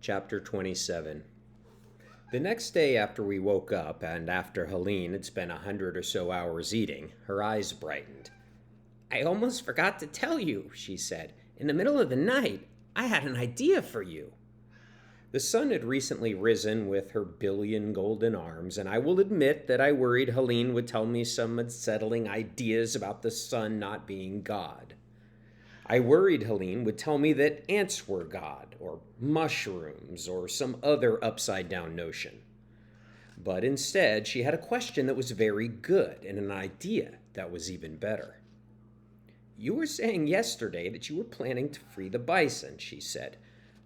Chapter 27. The next day after we woke up, and after Helene had spent 100 or so hours eating, her eyes brightened. "I almost forgot to tell you," she said. "In the middle of the night, I had an idea for you." The sun had recently risen with her billion golden arms, and I will admit that I worried Helene would tell me some unsettling ideas about the sun not being God. I worried Helene would tell me that ants were God, or mushrooms, or some other upside down notion. But instead, she had a question that was very good and an idea that was even better. "You were saying yesterday that you were planning to free the bison," she said.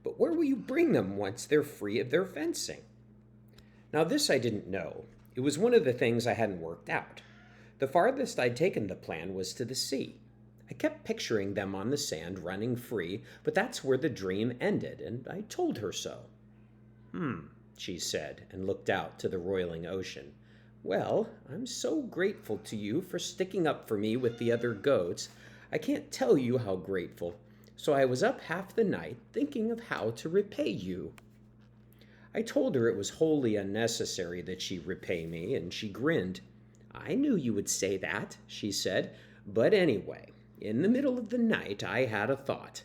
"But where will you bring them once they're free of their fencing?" Now, this I didn't know. It was one of the things I hadn't worked out. The farthest I'd taken the plan was to the sea. I kept picturing them on the sand running free, but that's where the dream ended, and I told her so. She said, and looked out to the roiling ocean. "Well, I'm so grateful to you for sticking up for me with the other goats. I can't tell you how grateful. So I was up half the night thinking of how to repay you." I told her it was wholly unnecessary that she repay me, and she grinned. "I knew you would say that," she said, "but anyway. In the middle of the night, I had a thought.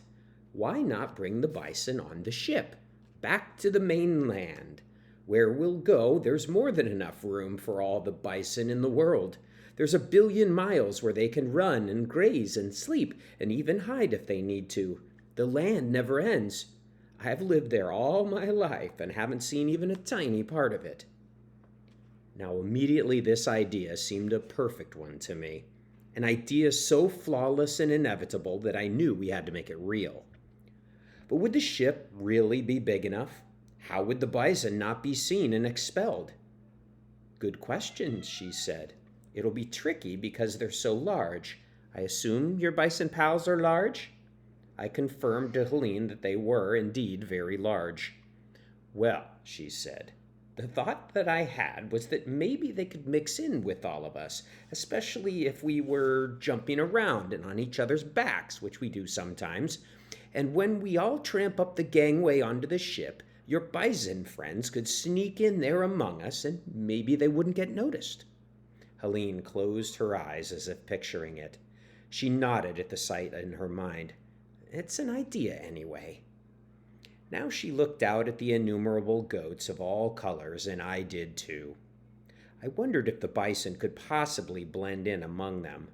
Why not bring the bison on the ship, back to the mainland? Where we'll go, there's more than enough room for all the bison in the world. There's 1 billion miles where they can run and graze and sleep and even hide if they need to. The land never ends. I have lived there all my life and haven't seen even a tiny part of it." Now, immediately this idea seemed a perfect one to me. An idea so flawless and inevitable that I knew we had to make it real. But would the ship really be big enough? How would the bison not be seen and expelled? "Good question," she said. "It'll be tricky because they're so large. I assume your bison pals are large?" I confirmed to Helene that they were indeed very large. "Well," she said, "the thought that I had was that maybe they could mix in with all of us, especially if we were jumping around and on each other's backs, which we do sometimes. And when we all tramp up the gangway onto the ship, your bison friends could sneak in there among us and maybe they wouldn't get noticed." Helene closed her eyes as if picturing it. She nodded at the sight in her mind. "It's an idea anyway." Now she looked out at the innumerable goats of all colors, and I did too. I wondered if the bison could possibly blend in among them.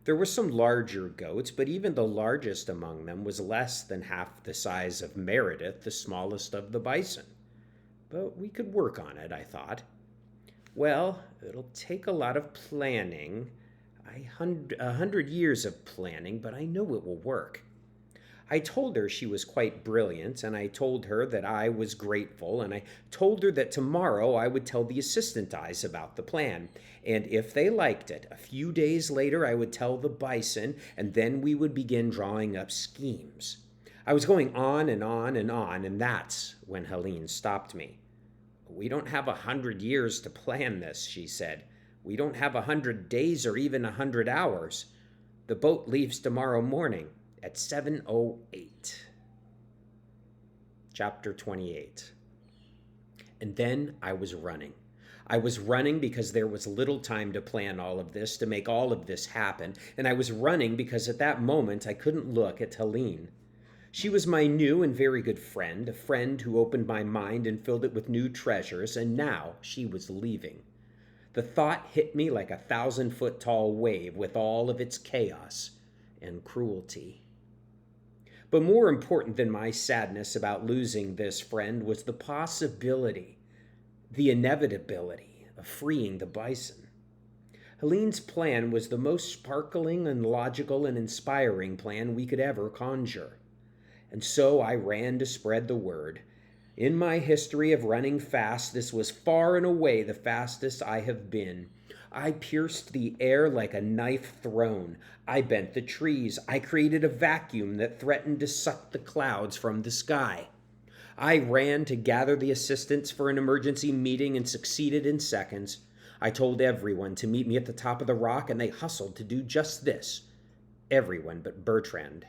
There were some larger goats, but even the largest among them was less than half the size of Meredith, the smallest of the bison. But we could work on it, I thought. Well, it'll take a lot of planning, 100 years of planning, but I know it will work. I told her she was quite brilliant, and I told her that I was grateful, and I told her that tomorrow I would tell the assistant eyes about the plan, and if they liked it, a few days later I would tell the bison, and then we would begin drawing up schemes. I was going on and on and on, and that's when Helene stopped me. "We don't have 100 years to plan this," she said. "We don't have 100 days or even 100 hours. The boat leaves tomorrow morning at 7:08. Chapter 28. And then I was running. I was running because there was little time to plan all of this, to make all of this happen, and I was running because at that moment I couldn't look at Helene. She was my new and very good friend, a friend who opened my mind and filled it with new treasures, and now she was leaving. The thought hit me like a 1,000-foot-tall wave with all of its chaos and cruelty. But more important than my sadness about losing this friend was the possibility, the inevitability of freeing the bison. Helene's plan was the most sparkling and logical and inspiring plan we could ever conjure. And so I ran to spread the word. In my history of running fast, this was far and away the fastest I have been. I pierced the air like a knife thrown. I bent the trees. I created a vacuum that threatened to suck the clouds from the sky. I ran to gather the assistants for an emergency meeting and succeeded in seconds. I told everyone to meet me at the top of the rock, and they hustled to do just this. Everyone but Bertrand.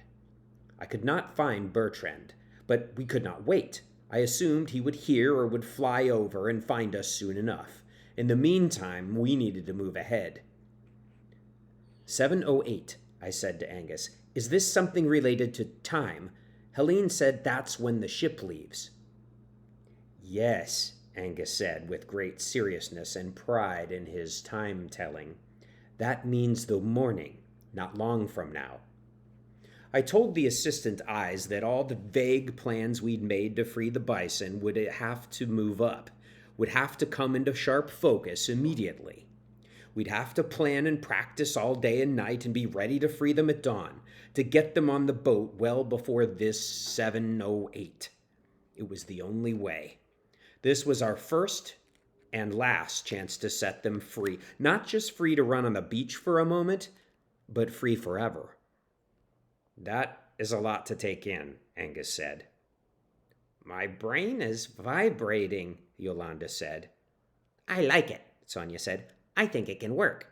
I could not find Bertrand, but we could not wait. I assumed he would hear or would fly over and find us soon enough. In the meantime, we needed to move ahead. 7:08, I said to Angus. Is this something related to time? Helene said that's when the ship leaves. Yes, Angus said with great seriousness and pride in his time-telling. That means the morning, not long from now. I told the assistant eyes that all the vague plans we'd made to free the bison would have to move up, would have to come into sharp focus immediately. We'd have to plan and practice all day and night and be ready to free them at dawn, to get them on the boat well before this 7:08. It was the only way. This was our first and last chance to set them free, not just free to run on the beach for a moment, but free forever. That is a lot to take in, Angus said. My brain is vibrating, Yolanda said. I like it, Sonia said. I think it can work.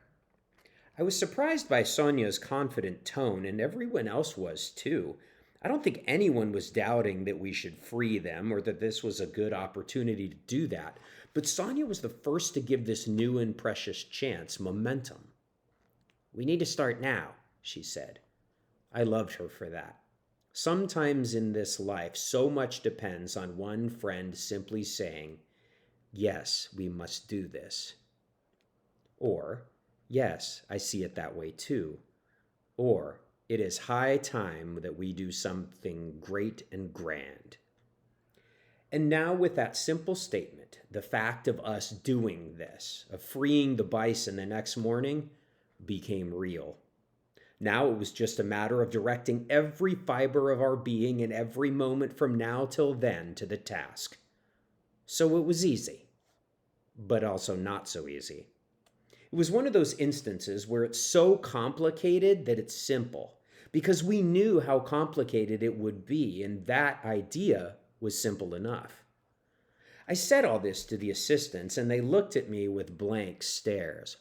I was surprised by Sonia's confident tone, and everyone else was too. I don't think anyone was doubting that we should free them or that this was a good opportunity to do that, but Sonia was the first to give this new and precious chance momentum. We need to start now, she said. I loved her for that. Sometimes in this life, so much depends on one friend simply saying, yes, we must do this. Or, yes, I see it that way too. Or, it is high time that we do something great and grand. And now with that simple statement, the fact of us doing this, of freeing the bison the next morning, became real. Now it was just a matter of directing every fiber of our being in every moment from now till then to the task. So it was easy, but also not so easy. It was one of those instances where it's so complicated that it's simple, because we knew how complicated it would be, and that idea was simple enough. I said all this to the assistants, and they looked at me with blank stares.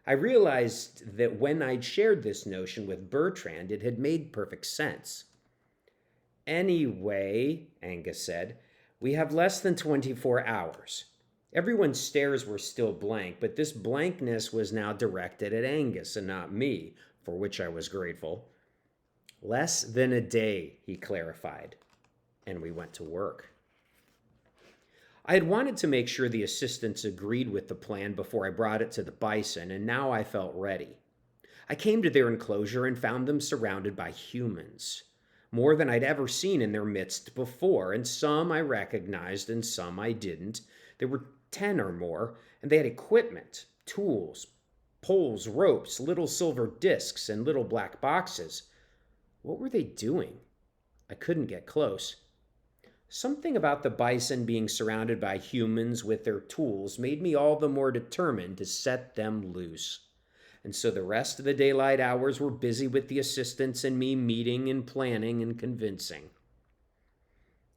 I realized that when I'd shared this notion with Bertrand, it had made perfect sense. Anyway, Angus said, we have less than 24 hours. Everyone's stares were still blank, but this blankness was now directed at Angus and not me, for which I was grateful. Less than a day, he clarified, and we went to work. I had wanted to make sure the assistants agreed with the plan before I brought it to the bison, and now I felt ready. I came to their enclosure and found them surrounded by humans, more than I'd ever seen in their midst before, and some I recognized and some I didn't. There were 10 or more, and they had equipment, tools, poles, ropes, little silver discs, and little black boxes. What were they doing? I couldn't get close. Something about the bison being surrounded by humans with their tools made me all the more determined to set them loose. And so the rest of the daylight hours were busy with the assistants and me meeting and planning and convincing.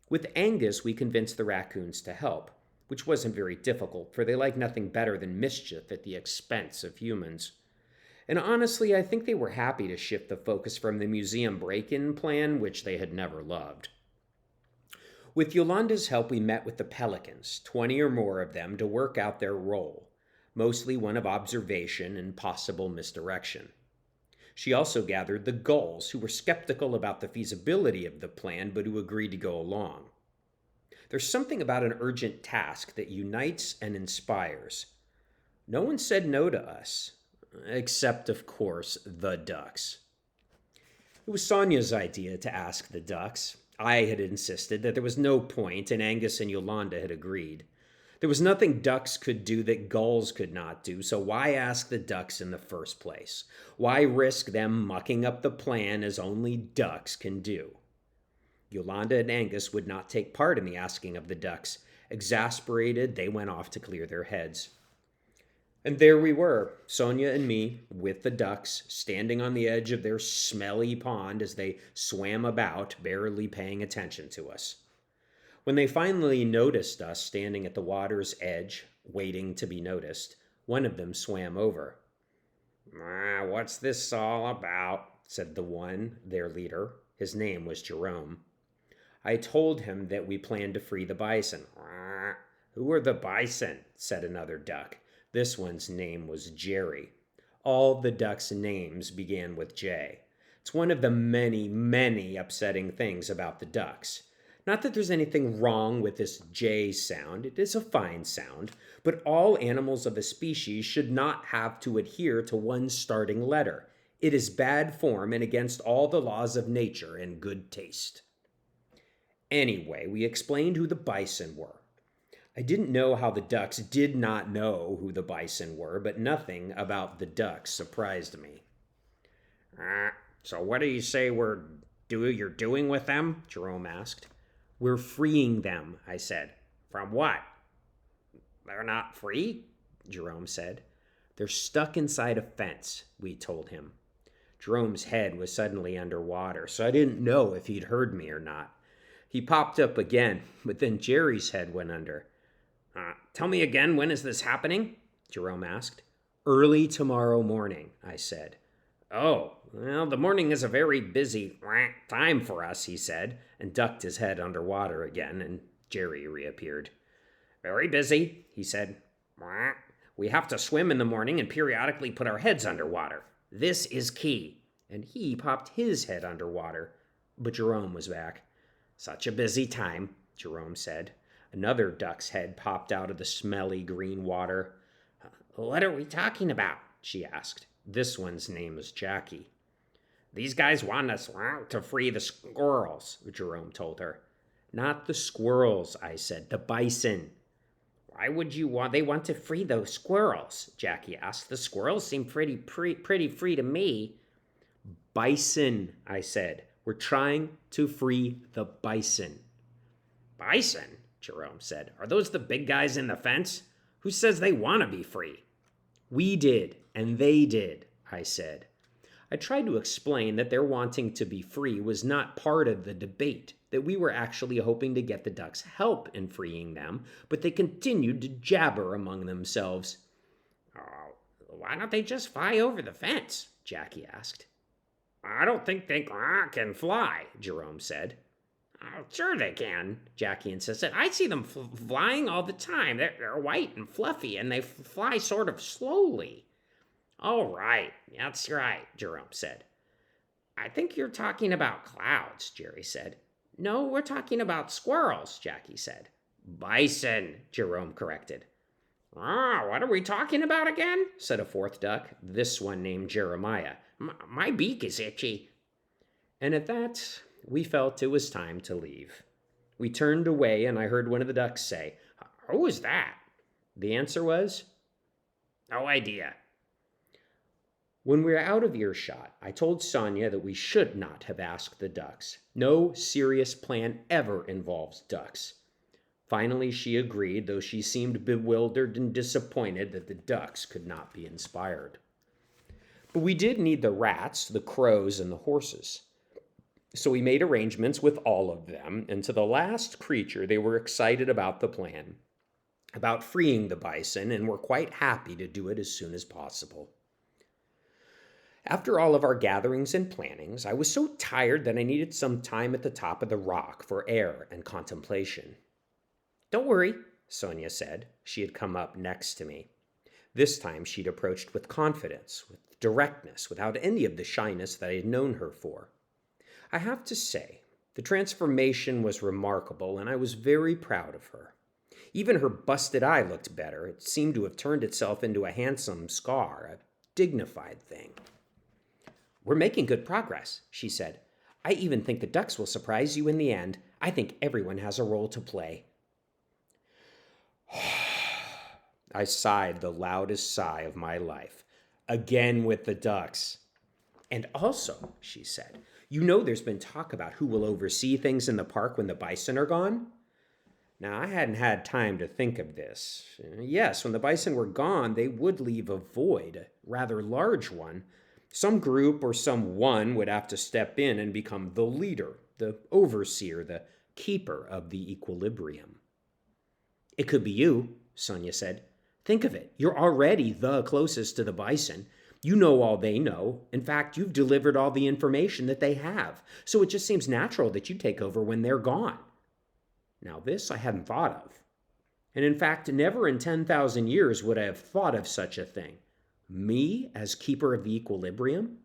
With Angus, we convinced the raccoons to help, which wasn't very difficult, for they like nothing better than mischief at the expense of humans. And honestly, I think they were happy to shift the focus from the museum break-in plan, which they had never loved. With Yolanda's help, we met with the pelicans, 20 or more of them, to work out their role, mostly one of observation and possible misdirection. She also gathered the gulls, who were skeptical about the feasibility of the plan, but who agreed to go along. There's something about an urgent task that unites and inspires. No one said no to us, except, of course, the ducks. It was Sonia's idea to ask the ducks. I had insisted that there was no point, and Angus and Yolanda had agreed. There was nothing ducks could do that gulls could not do, so why ask the ducks in the first place? Why risk them mucking up the plan as only ducks can do? Yolanda and Angus would not take part in the asking of the ducks. Exasperated, they went off to clear their heads. And there we were, Sonia and me, with the ducks, standing on the edge of their smelly pond as they swam about, barely paying attention to us. When they finally noticed us standing at the water's edge, waiting to be noticed, one of them swam over. What's this all about?" said the one, their leader. His name was Jerome. I told him that we planned to free the bison. Who are the bison? Said another duck. This one's name was Jerry. All the ducks' names began with J. It's one of the many, many upsetting things about the ducks. Not that there's anything wrong with this J sound, it is a fine sound, but all animals of a species should not have to adhere to one starting letter. It is bad form and against all the laws of nature and good taste. Anyway, we explained who the bison were. I didn't know how the ducks did not know who the bison were, but nothing about the ducks surprised me. So what do you say you're doing with them? Jerome asked. We're freeing them, I said. From what? They're not free? Jerome said. They're stuck inside a fence, we told him. Jerome's head was suddenly underwater, so I didn't know if he'd heard me or not. He popped up again, but then Jerry's head went under. Tell me again, when is this happening? Jerome asked. Early tomorrow morning, I said. Oh, well, the morning is a very busy time for us, he said, and ducked his head underwater again, and Jerry reappeared. Very busy, he said. We have to swim in the morning and periodically put our heads underwater. This is key. And he popped his head underwater. But Jerome was back. Such a busy time, Jerome said. Another duck's head popped out of the smelly green water. What are we talking about? She asked. This one's name is Jackie. These guys want us to free the squirrels, Jerome told her. Not the squirrels, I said. The bison. Why would they want to free those squirrels? Jackie asked. The squirrels seem pretty free to me. Bison, I said. We're trying to free the bison. Bison? Jerome said. Are those the big guys in the fence? Who says they want to be free? We did, and they did, I said. I tried to explain that their wanting to be free was not part of the debate, that we were actually hoping to get the ducks help in freeing them, but they continued to jabber among themselves. Why don't they just fly over the fence? Jackie asked. I don't think they can fly, Jerome said. Sure they can, Jackie insisted. I see them flying all the time. They're white and fluffy, and they fly sort of slowly. All right, that's right, Jerome said. I think you're talking about clouds, Jerry said. No, we're talking about squirrels, Jackie said. Bison, Jerome corrected. What are we talking about again? Said a fourth duck, this one named Jeremiah. My beak is itchy. And at that, we felt it was time to leave. We turned away, and I heard one of the ducks say, Who was that? The answer was, No idea. When we were out of earshot, I told Sonia that we should not have asked the ducks. No serious plan ever involves ducks. Finally, she agreed, though she seemed bewildered and disappointed that the ducks could not be inspired. But we did need the rats, the crows, and the horses. So we made arrangements with all of them, and to the last creature they were excited about the plan, about freeing the bison, and were quite happy to do it as soon as possible. After all of our gatherings and plannings, I was so tired that I needed some time at the top of the rock for air and contemplation. Don't worry, Sonia said. She had come up next to me. This time she'd approached with confidence, with directness, without any of the shyness that I had known her for. I have to say, the transformation was remarkable, and I was very proud of her. Even her busted eye looked better. It seemed to have turned itself into a handsome scar, a dignified thing. We're making good progress, she said. I even think the ducks will surprise you in the end. I think everyone has a role to play. I sighed the loudest sigh of my life. Again with the ducks. And also, she said, you know there's been talk about who will oversee things in the park when the bison are gone? Now, I hadn't had time to think of this. Yes, when the bison were gone, they would leave a void, a rather large one. Some group or someone would have to step in and become the leader, the overseer, the keeper of the equilibrium. It could be you, Sonia said. Think of it. You're already the closest to the bison. You know all they know. In fact, you've delivered all the information that they have. So it just seems natural that you take over when they're gone. Now, this I hadn't thought of. And in fact, never in 10,000 years would I have thought of such a thing. Me as keeper of the equilibrium?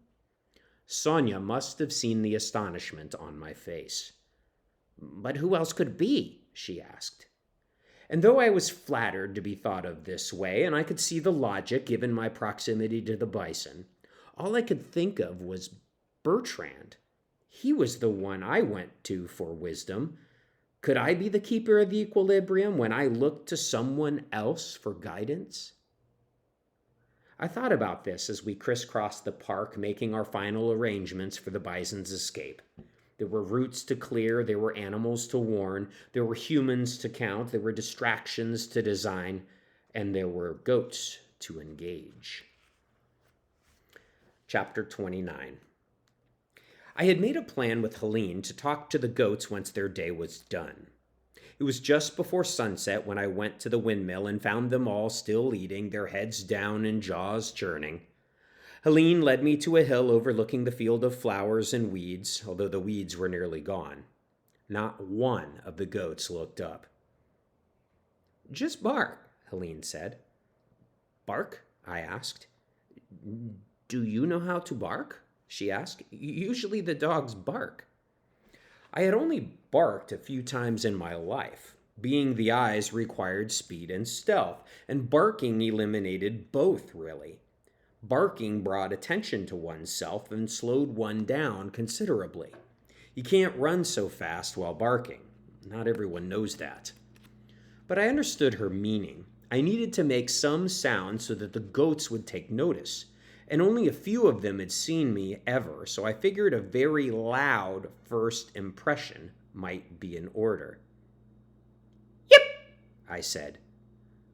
Sonia must have seen the astonishment on my face. But who else could it be? She asked. And though I was flattered to be thought of this way, and I could see the logic given my proximity to the bison, all I could think of was Bertrand. He was the one I went to for wisdom. Could I be the keeper of the equilibrium when I looked to someone else for guidance? I thought about this as we crisscrossed the park, making our final arrangements for the bison's escape. There were routes to clear, there were animals to warn, there were humans to count, there were distractions to design, and there were goats to engage. Chapter 29. I had made a plan with Helene to talk to the goats once their day was done. It was just before sunset when I went to the windmill and found them all still eating, their heads down and jaws churning. Helene led me to a hill overlooking the field of flowers and weeds, although the weeds were nearly gone. Not one of the goats looked up. Just bark, Helene said. Bark? I asked. Do you know how to bark? She asked. Usually the dogs bark. I had only barked a few times in my life. Being the eyes required speed and stealth, and barking eliminated both, really. Barking brought attention to oneself and slowed one down considerably. You can't run so fast while barking. Not everyone knows that. But I understood her meaning. I needed to make some sound so that the goats would take notice. And only a few of them had seen me ever, so I figured a very loud first impression might be in order. Yip, I said.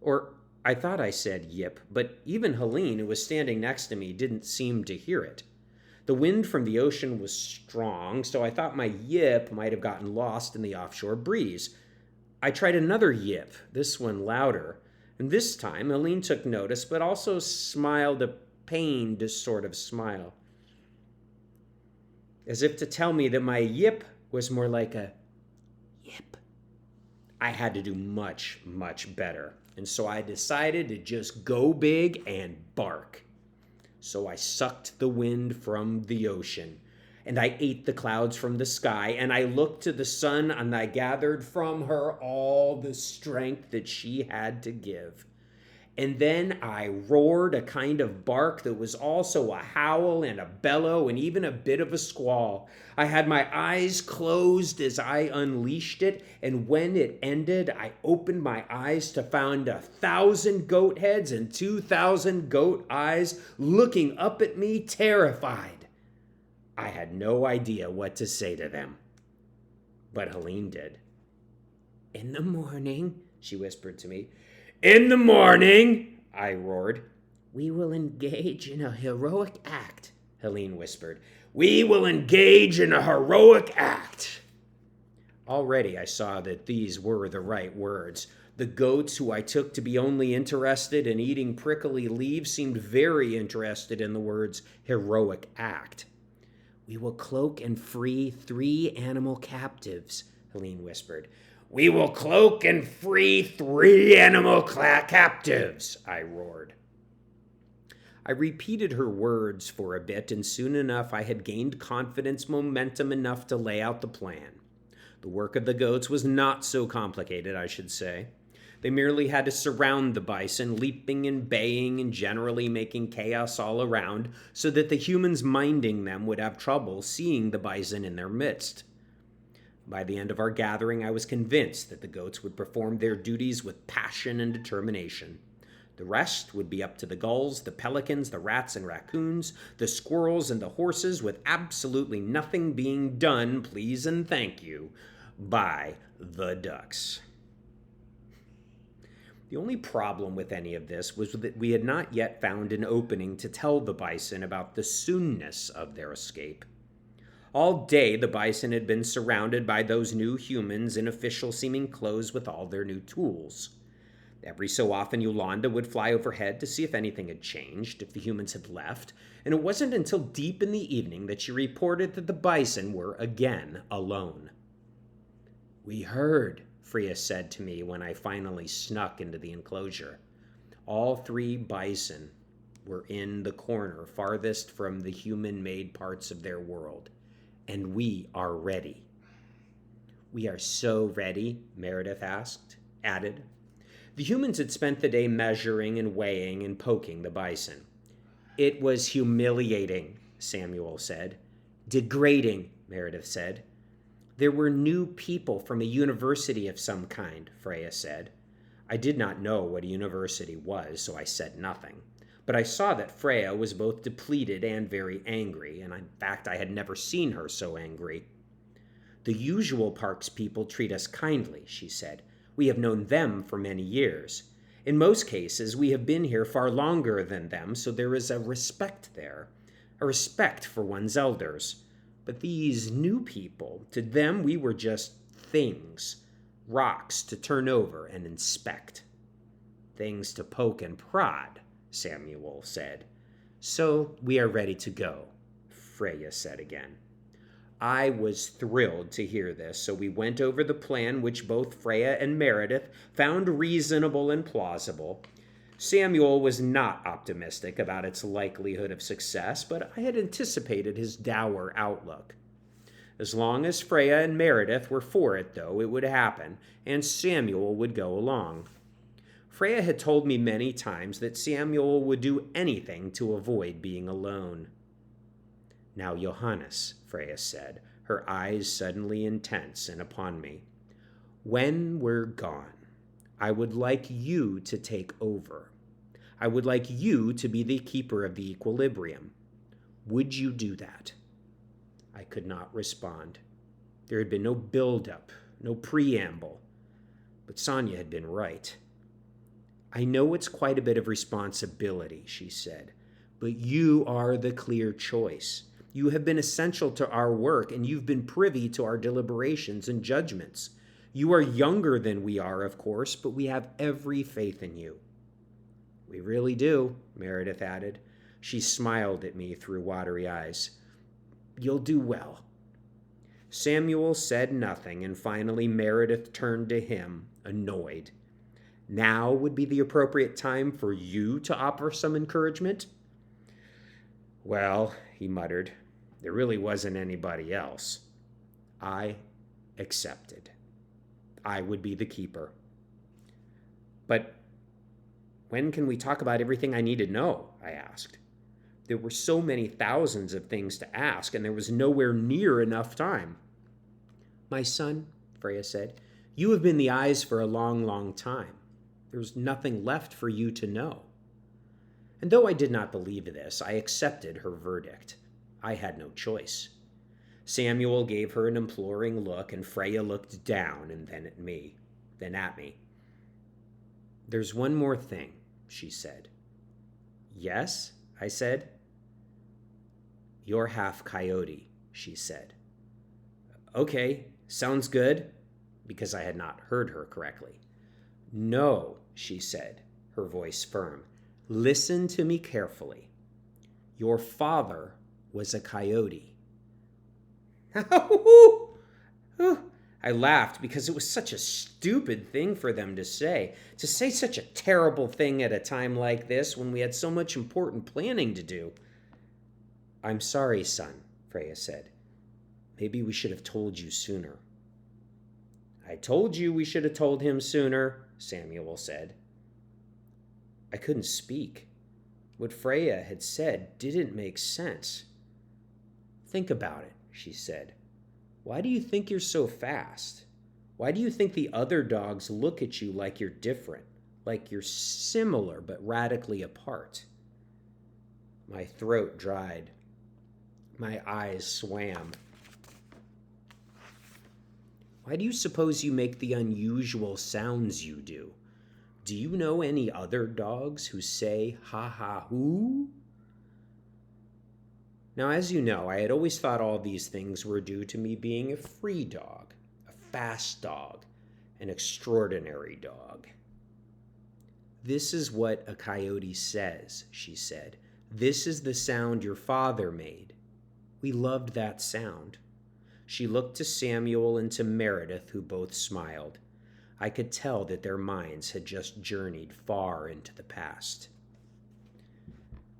Or I thought I said yip, but even Helene, who was standing next to me, didn't seem to hear it. The wind from the ocean was strong, so I thought my yip might have gotten lost in the offshore breeze. I tried another yip, this one louder, and this time Helene took notice, but also smiled a pained sort of smile, as if to tell me that my yip was more like a yip. I had to do much, much better, and so I decided to just go big and bark. So I sucked the wind from the ocean, and I ate the clouds from the sky, and I looked to the sun, and I gathered from her all the strength that she had to give. And then I roared a kind of bark that was also a howl and a bellow and even a bit of a squall. I had my eyes closed as I unleashed it, and when it ended, I opened my eyes to find 1,000 goat heads and 2,000 goat eyes looking up at me, terrified. I had no idea what to say to them. But Helene did. In the morning, she whispered to me. In the morning, I roared. We will engage in a heroic act, Helene whispered. We will engage in a heroic act. Already I saw that these were the right words. The goats, who I took to be only interested in eating prickly leaves, seemed very interested in the words heroic act. We will cloak and free 3 animal captives, Helene whispered. We will cloak and free 3 animal captives, I roared. I repeated her words for a bit, and soon enough I had gained confidence, momentum enough to lay out the plan. The work of the goats was not so complicated, I should say. They merely had to surround the bison, leaping and baying and generally making chaos all around, so that the humans minding them would have trouble seeing the bison in their midst. By the end of our gathering, I was convinced that the goats would perform their duties with passion and determination. The rest would be up to the gulls, the pelicans, the rats and raccoons, the squirrels and the horses, with absolutely nothing being done, please and thank you, by the ducks. The only problem with any of this was that we had not yet found an opening to tell the bison about the soonness of their escape. All day the bison had been surrounded by those new humans in official-seeming clothes with all their new tools. Every so often, Yolanda would fly overhead to see if anything had changed, if the humans had left, and it wasn't until deep in the evening that she reported that the bison were again alone. "We heard," Freya said to me when I finally snuck into the enclosure. All 3 bison were in the corner farthest from the human-made parts of their world, and we are ready. "We are so ready," Meredith added. The humans had spent the day measuring and weighing and poking the bison. "It was humiliating," Samuel said. "Degrading," Meredith said. "There were new people from a university of some kind," Freya said. I did not know what a university was, so I said nothing. But I saw that Freya was both depleted and very angry, and in fact I had never seen her so angry. "The usual parks people treat us kindly," she said. "We have known them for many years. In most cases, we have been here far longer than them, so there is a respect there, a respect for one's elders. But these new people, to them we were just things, rocks to turn over and inspect." "Things to poke and prod," Samuel said. "So we are ready to go," Freya said again. I was thrilled to hear this, so we went over the plan which both Freya and Meredith found reasonable and plausible. Samuel was not optimistic about its likelihood of success, but I had anticipated his dour outlook. As long as Freya and Meredith were for it, though, it would happen, and Samuel would go along. Freya had told me many times that Samuel would do anything to avoid being alone. "Now, Johannes," Freya said, her eyes suddenly intense and upon me, "when we're gone, I would like you to take over. I would like you to be the keeper of the equilibrium. Would you do that?" I could not respond. There had been no build-up, no preamble. But Sonia had been right. "I know it's quite a bit of responsibility," she said, "but you are the clear choice. You have been essential to our work, and you've been privy to our deliberations and judgments. You are younger than we are, of course, but we have every faith in you." "We really do," Meredith added. She smiled at me through watery eyes. "You'll do well." Samuel said nothing, and finally Meredith turned to him, annoyed. "Now would be the appropriate time for you to offer some encouragement?" "Well," he muttered, "there really wasn't anybody else." I accepted. I would be the keeper. "But when can we talk about everything I need to know?" I asked. There were so many thousands of things to ask, and there was nowhere near enough time. "My son," Freya said, "you have been the eyes for a long, long time. There's nothing left for you to know." And though I did not believe this, I accepted her verdict. I had no choice. Samuel gave her an imploring look, and Freya looked down and then at me. "There's one more thing," she said. "Yes?" I said. "You're half coyote," she said. "Okay, sounds good," because I had not heard her correctly. "No," she said, her voice firm. "Listen to me carefully. Your father was a coyote." I laughed because it was such a stupid thing for them to say such a terrible thing at a time like this when we had so much important planning to do. "I'm sorry, son," Freya said. "Maybe we should have told you sooner." "I told you we should have told him sooner," Samuel said. I couldn't speak. What Freya had said didn't make sense. "Think about it," she said. "Why do you think you're so fast? Why do you think the other dogs look at you like you're different, like you're similar but radically apart?" My throat dried. My eyes swam. "Why do you suppose you make the unusual sounds you do? Do you know any other dogs who say ha-ha-hoo?" Now, as you know, I had always thought all these things were due to me being a free dog, a fast dog, an extraordinary dog. "This is what a coyote says," she said. "This is the sound your father made." We loved that sound. She looked to Samuel and to Meredith, who both smiled. I could tell that their minds had just journeyed far into the past.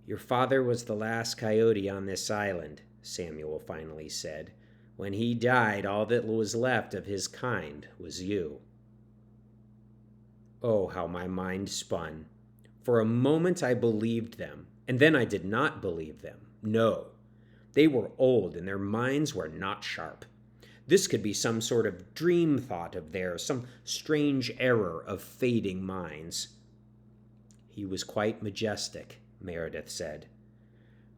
"Your father was the last coyote on this island," Samuel finally said. "When he died, all that was left of his kind was you." Oh, how my mind spun. For a moment I believed them, and then I did not believe them. No. They were old, and their minds were not sharp. This could be some sort of dream thought of theirs, some strange error of fading minds. "He was quite majestic," Meredith said.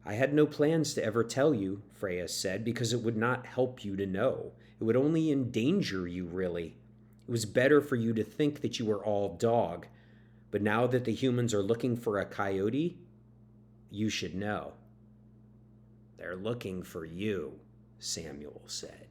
"I had no plans to ever tell you," Freya said, "because it would not help you to know. It would only endanger you, really. It was better for you to think that you were all dog. But now that the humans are looking for a coyote, you should know." "They're looking for you," Samuel said.